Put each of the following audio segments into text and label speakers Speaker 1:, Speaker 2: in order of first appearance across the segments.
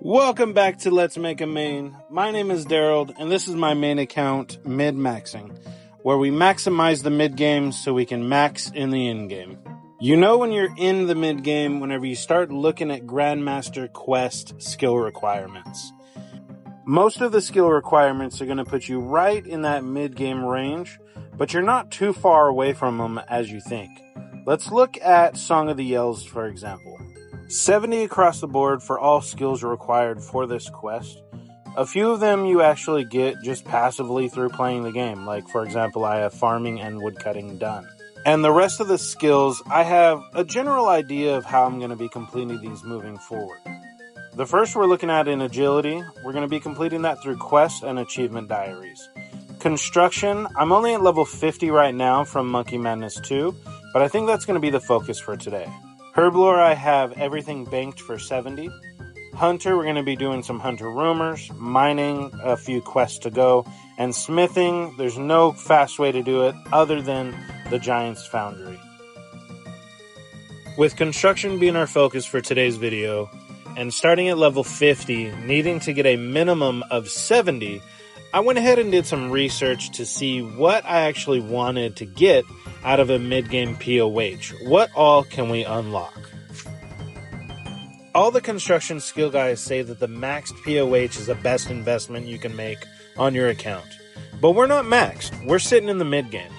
Speaker 1: Welcome back to Let's Make a Main. My name is Daryl, and this is my main account, Mid-Maxing, where we maximize the mid-game so we can max in the in-game. You know when you're in the mid-game whenever you start looking at Grandmaster Quest skill requirements. Most of the skill requirements are going to put you right in that mid-game range, but you're not too far away from them as you think. Let's look at Song of the Elves, for example. 70 across the board for all skills required for this quest. A few of them you actually get just passively through playing the game, like for example I have farming and woodcutting done. And the rest of the skills, I have a general idea of how I'm going to be completing these moving forward. The first we're looking at in agility, we're going to be completing that through quests and achievement diaries. Construction, I'm only at level 50 right now from Monkey Madness 2, but I think that's going to be the focus for today. Herblore, I have everything banked for 70. Hunter, we're going to be doing some hunter rumors. Mining, a few quests to go. And smithing, there's no fast way to do it other than the Giant's Foundry. With construction being our focus for today's video, and starting at level 50, needing to get a minimum of 70, I went ahead and did some research to see what I actually wanted to get out of a mid-game POH. What all can we unlock? All the construction skill guys say that the maxed POH is the best investment you can make on your account. But we're not maxed. We're sitting in the mid-game.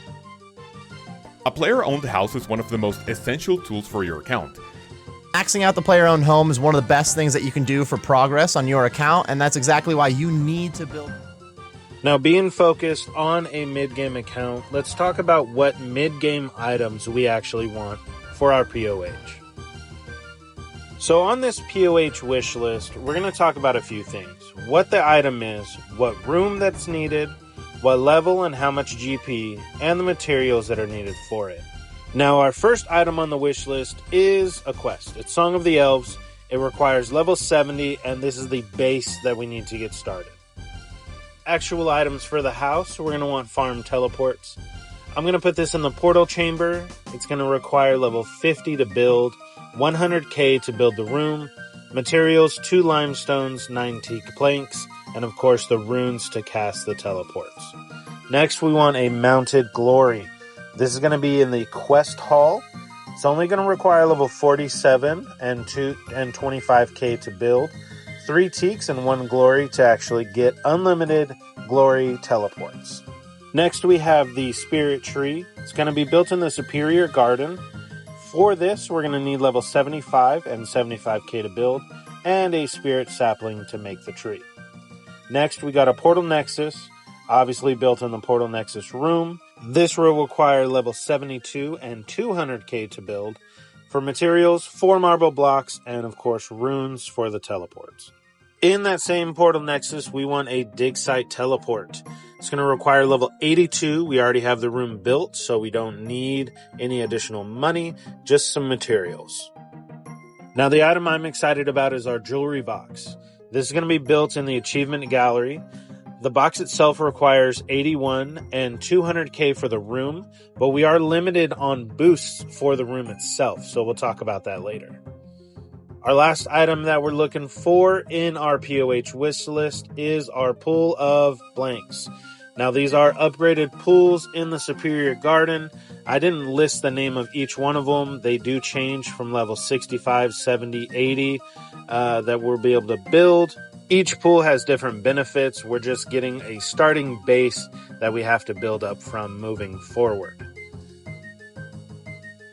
Speaker 2: A player-owned house is one of the most essential tools for your account.
Speaker 3: Maxing out the player-owned home is one of the best things that you can do for progress on your account, and that's exactly why you need to build.
Speaker 1: Now, being focused on a mid-game account, let's talk about what mid-game items we actually want for our POH. So on this POH wish list, we're going to talk about a few things. What the item is, what room that's needed, what level and how much GP, and the materials that are needed for it. Now, our first item on the wish list is a quest. It's Song of the Elves. It requires level 70, and this is the base that we need to get started. Actual items for the house, we're going to want farm teleports. I'm going to put this in the portal chamber. It's going to require level 50 to build, 100k to build the room, materials 2 limestones, 9 teak planks, and of course the runes to cast the teleports. Next we want a mounted glory. This is going to be in the quest hall. It's only going to require level 47 and 25k to build. 3 teaks and 1 glory to actually get unlimited glory teleports. Next we have the spirit tree. It's going to be built in the superior garden. For this we're going to need level 75 and 75k to build and a spirit sapling to make the tree. Next we got a portal nexus, obviously built in the portal nexus room. This will require level 72 and 200k to build. For materials, 4 marble blocks, and of course runes for the teleports. In that same portal nexus, we want a dig site teleport. It's going to require level 82. We already have the room built, so we don't need any additional money, just some materials. Now the item I'm excited about is our jewelry box. This is going to be built in the achievement gallery. The box itself requires 81 and 200k for the room, but we are limited on boosts for the room itself, so we'll talk about that later. Our last item that we're looking for in our POH wish list is our pool of blanks. Now these are upgraded pools in the superior garden. I didn't list the name of each one of them. They do change from level 65, 70, 80 that we'll be able to build. Each pool has different benefits. We're just getting a starting base that we have to build up from moving forward.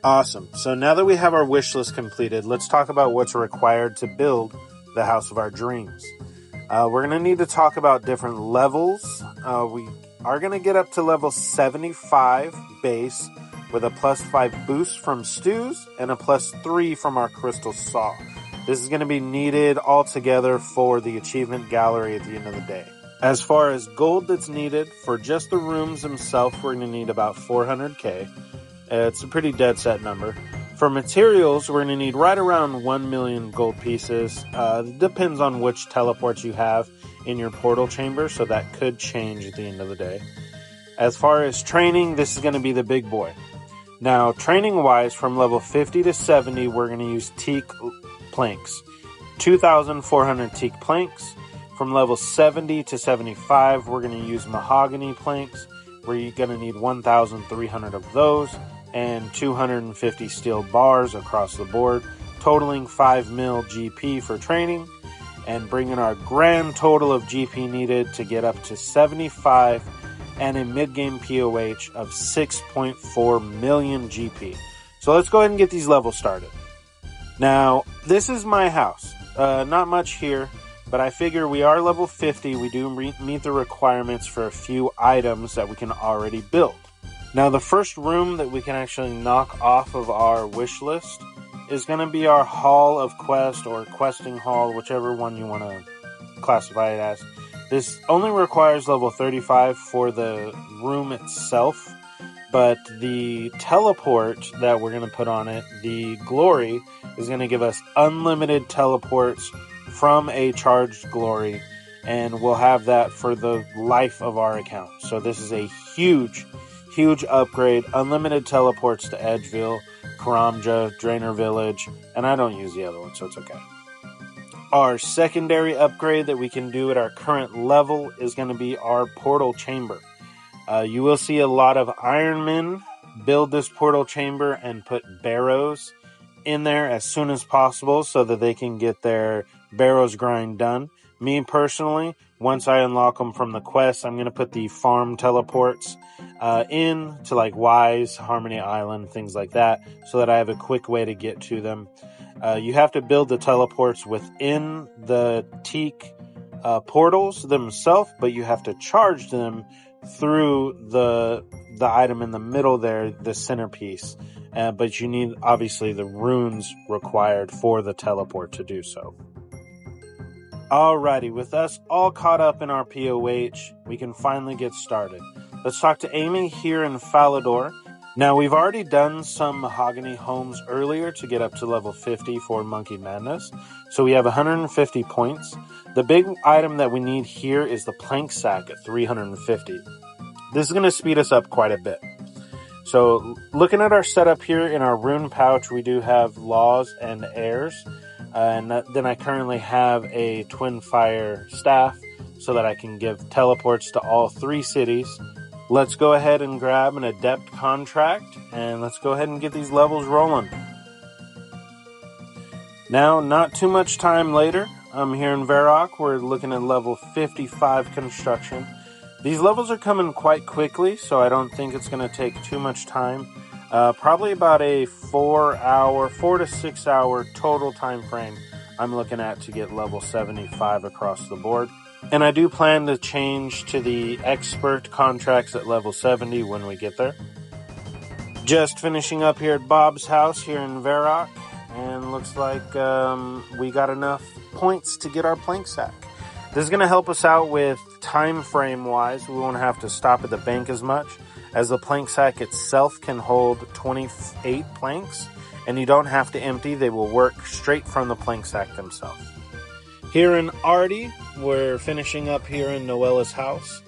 Speaker 1: Awesome. So now that we have our wish list completed, let's talk about what's required to build the house of our dreams. We're going to need to talk about different levels. We are going to get up to level 75 base with a +5 boost from stews and a +3 from our crystal saw. This is going to be needed altogether for the achievement gallery at the end of the day. As far as gold that's needed for just the rooms themselves, we're going to need about 400k. It's a pretty dead set number. For materials, we're going to need right around 1 million gold pieces. It depends on which teleports you have in your portal chamber, so that could change at the end of the day. As far as training, this is going to be the big boy. Now, training-wise, from level 50 to 70, we're going to use teak planks. 2,400 teak planks. From level 70 to 75, we're going to use mahogany planks. We're going to need 1,300 of those and 250 steel bars across the board, totaling 5 mil GP for training, and bringing our grand total of GP needed to get up to 75 and a mid-game POH of 6.4 million GP. So let's go ahead and get these levels started. Now, this is my house. Not much here, but I figure we are level 50. We do meet the requirements for a few items that we can already build. Now, the first room that we can actually knock off of our wish list is going to be our Hall of Quest, or Questing Hall, whichever one you want to classify it as. This only requires level 35 for the room itself, but the teleport that we're going to put on it, the Glory, is going to give us unlimited teleports from a charged Glory, and we'll have that for the life of our account. So this is a huge upgrade. Unlimited teleports to Edgeville, Karamja, Drainer Village, and I don't use the other one, so it's okay. Our secondary upgrade that we can do at our current level is going to be our portal chamber. You will see a lot of Ironmen build this portal chamber and put barrows in there as soon as possible so that they can get their barrows grind done. Me personally, once I unlock them from the quest, I'm going to put the farm teleports in to like Wise, Harmony Island, things like that, so that I have a quick way to get to them. You have to build the teleports within the teak portals themselves, but you have to charge them through the item in the middle there, the centerpiece. But you need, obviously, the runes required for the teleport to do so. Alrighty, with us all caught up in our POH, we can finally get started. Let's talk to Amy here in Falador. Now, we've already done some mahogany homes earlier to get up to level 50 for Monkey Madness, so we have 150 points. The big item that we need here is the plank sack at 350. This is going to speed us up quite a bit. So, looking at our setup here in our rune pouch, we do have laws and airs, and then I currently have a twin fire staff so that I can give teleports to all 3 cities. Let's go ahead and grab an adept contract, and let's go ahead and get these levels rolling. Now, not too much time later, I'm here in Varrock. We're looking at level 55 construction. These levels are coming quite quickly, so I don't think it's going to take too much time. Probably about a 4 to 6 hour total time frame I'm looking at to get level 75 across the board. And I do plan to change to the expert contracts at level 70 when we get there. Just finishing up here at Bob's house here in Varrock, and looks like we got enough points to get our plank sack. This is going to help us out with time frame wise. We won't have to stop at the bank as much, as the plank sack itself can hold 28 planks, and you don't have to empty. They will work straight from the plank sack themselves. Here in Artie, we're finishing up here in Noella's house.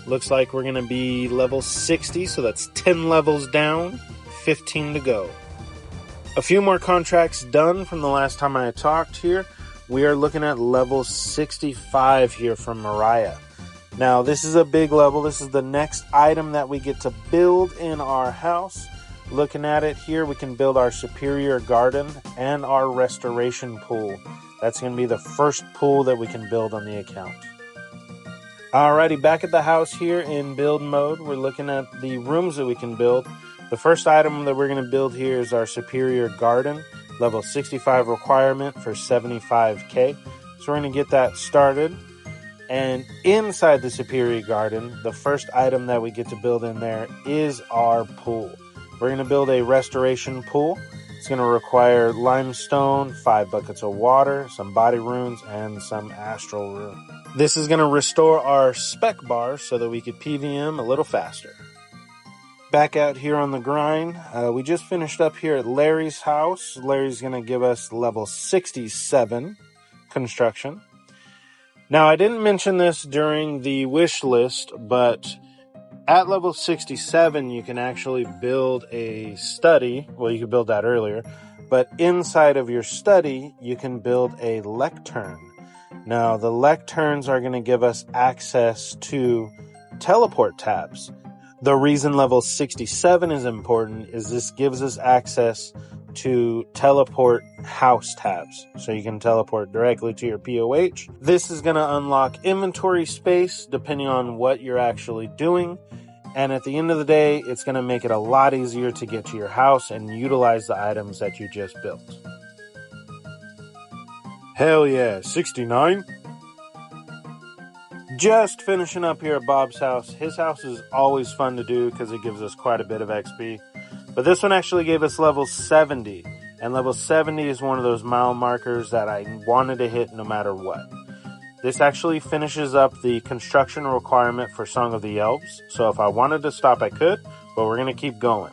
Speaker 1: Looks like we're going to be level 60, so that's 10 levels down, 15 to go. A few more contracts done from the last time I talked here. We are looking at level 65 here from Mariah. Now, this is a big level. This is the next item that we get to build in our house. Looking at it here, we can build our superior garden and our restoration pool. That's going to be the first pool that we can build on the account. Alrighty, back at the house here in build mode, we're looking at the rooms that we can build. The first item that we're going to build here is our superior garden, level 65 requirement for 75k. So we're going to get that started. And inside the superior garden, the first item that we get to build in there is our pool. We're going to build a restoration pool. It's going to require limestone, 5 buckets of water, some body runes, and some astral rune. This is going to restore our spec bars so that we could PVM a little faster. Back out here on the grind, we just finished up here at Larry's house. Larry's going to give us level 67 construction. Now, I didn't mention this during the wish list, but at level 67, you can actually build a study. Well, you could build that earlier, But inside of your study, you can build a lectern. Now, the lecterns are going to give us access to teleport tabs. The reason level 67 is important is this gives us access to teleport house tabs. So you can teleport directly to your POH. This is going to unlock inventory space depending on what you're actually doing. And at the end of the day, it's going to make it a lot easier to get to your house and utilize the items that you just built. Hell yeah, 69. Just finishing up here at Bob's house. His house is always fun to do because it gives us quite a bit of XP. But this one actually gave us level 70. And level 70 is one of those mile markers that I wanted to hit no matter what. This actually finishes up the construction requirement for Song of the Elves. So if I wanted to stop, I could. But we're going to keep going.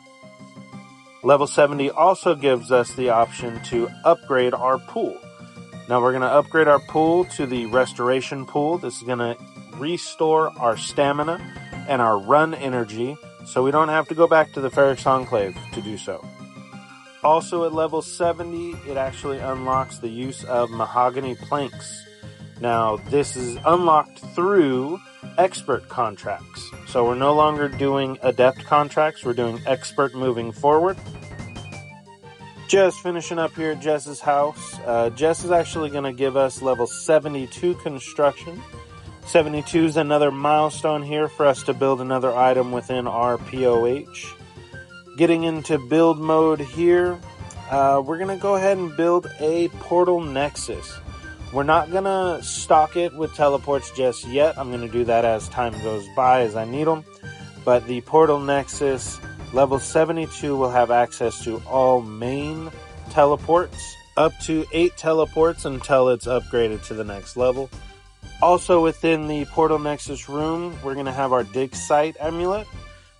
Speaker 1: Level 70 also gives us the option to upgrade our pool. Now we're going to upgrade our pool to the restoration pool. This is going to restore our stamina and our run energy so we don't have to go back to the Ferrix Enclave to do so. Also at level 70, it actually unlocks the use of Mahogany planks. Now this is unlocked through expert contracts. So we're no longer doing adept contracts, we're doing expert moving forward. Just finishing up here at Jess's house. Jess is actually going to give us level 72 construction. 72 is another milestone here for us to build another item within our POH. Getting into build mode here, we're going to go ahead and build a portal nexus. We're not going to stock it with teleports just yet. I'm going to do that as time goes by as I need them. But the portal nexus level 72 will have access to all main teleports, up to 8 teleports until it's upgraded to the next level. Also within the Portal Nexus room, we're going to have our dig site amulet,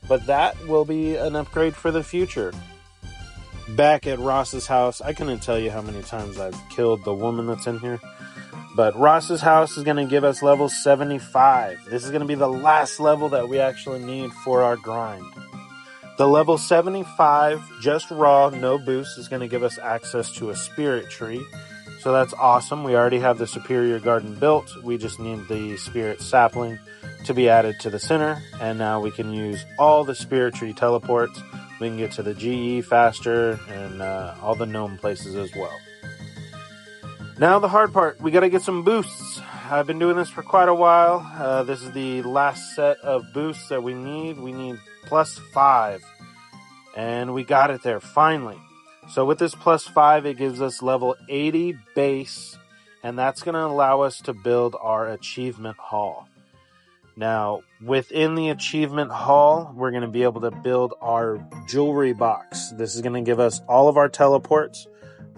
Speaker 1: but that will be an upgrade for the future. Back at Ross's house, I couldn't tell you how many times I've killed the woman that's in here, but Ross's house is going to give us level 75. This is going to be the last level that we actually need for our grind. The level 75, just raw, no boost, is going to give us access to a spirit tree. So that's awesome. We already have the superior garden built. We just need the spirit sapling to be added to the center. And now we can use all the spirit tree teleports. We can get to the GE faster and all the gnome places as well. Now the hard part, we got to get some boosts. I've been doing this for quite a while. This is the last set of boosts that we need. We need +5. And we got it there, finally. So with this +5, it gives us level 80 base. And that's going to allow us to build our achievement hall. Now, within the achievement hall, we're going to be able to build our jewelry box. This is going to give us all of our teleports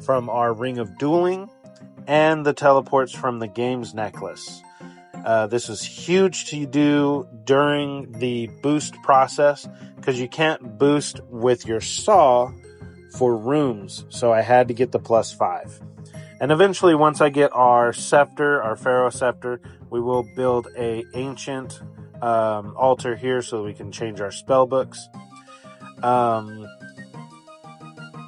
Speaker 1: from our Ring of Dueling and the teleports from the Games Necklace. This is huge to do during the boost process because you can't boost with your saw for rooms. So I had to get the +5. And eventually, once I get our scepter, our Pharaoh scepter, we will build a ancient altar here so that we can change our spell books. I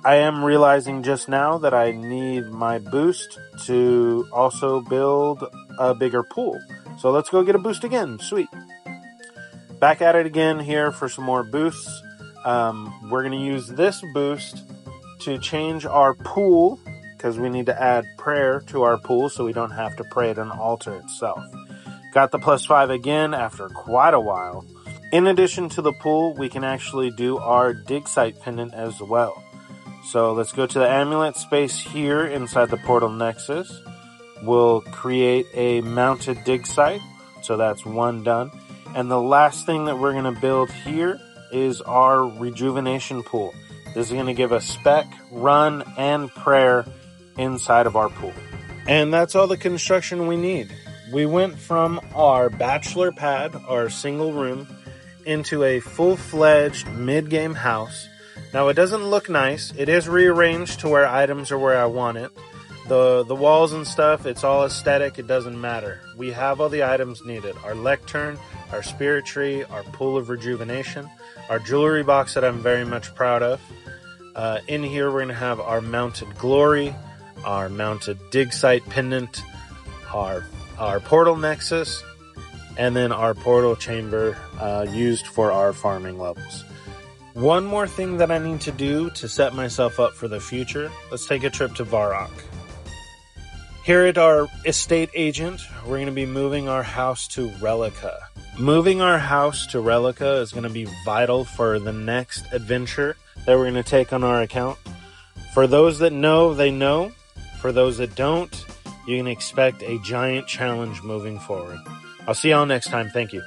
Speaker 1: am realizing just now that I need my boost to also build a bigger pool. So let's go get a boost again. Sweet. Back at it again here for some more boosts. We're going to use this boost to change our pool because we need to add prayer to our pool so we don't have to pray at an altar itself. Got the +5 again after quite a while. In addition to the pool, we can actually do our dig site pendant as well. So let's go to the amulet space here inside the Portal Nexus. We'll create a mounted dig site. So that's one done. And the last thing that we're going to build here is our rejuvenation pool. This is going to give us spec, run, and prayer inside of our pool. And that's all the construction we need. We went from our bachelor pad, our single room, into a full-fledged mid-game house. Now, it doesn't look nice. It is rearranged to where items are where I want it. The walls and stuff, it's all aesthetic. It doesn't matter. We have all the items needed. Our lectern, our spirit tree, our pool of rejuvenation, our jewelry box that I'm very much proud of. In here, we're going to have our mounted glory, our mounted dig site pendant, our portal nexus, and then our portal chamber used for our farming levels. One more thing that I need to do to set myself up for the future. Let's take a trip to Varrock. Here at our estate agent, we're going to be moving our house to Relica. Moving our house to Relica is going to be vital for the next adventure that we're going to take on our account. For those that know, they know. For those that don't, you can expect a giant challenge moving forward. I'll see y'all next time. Thank you.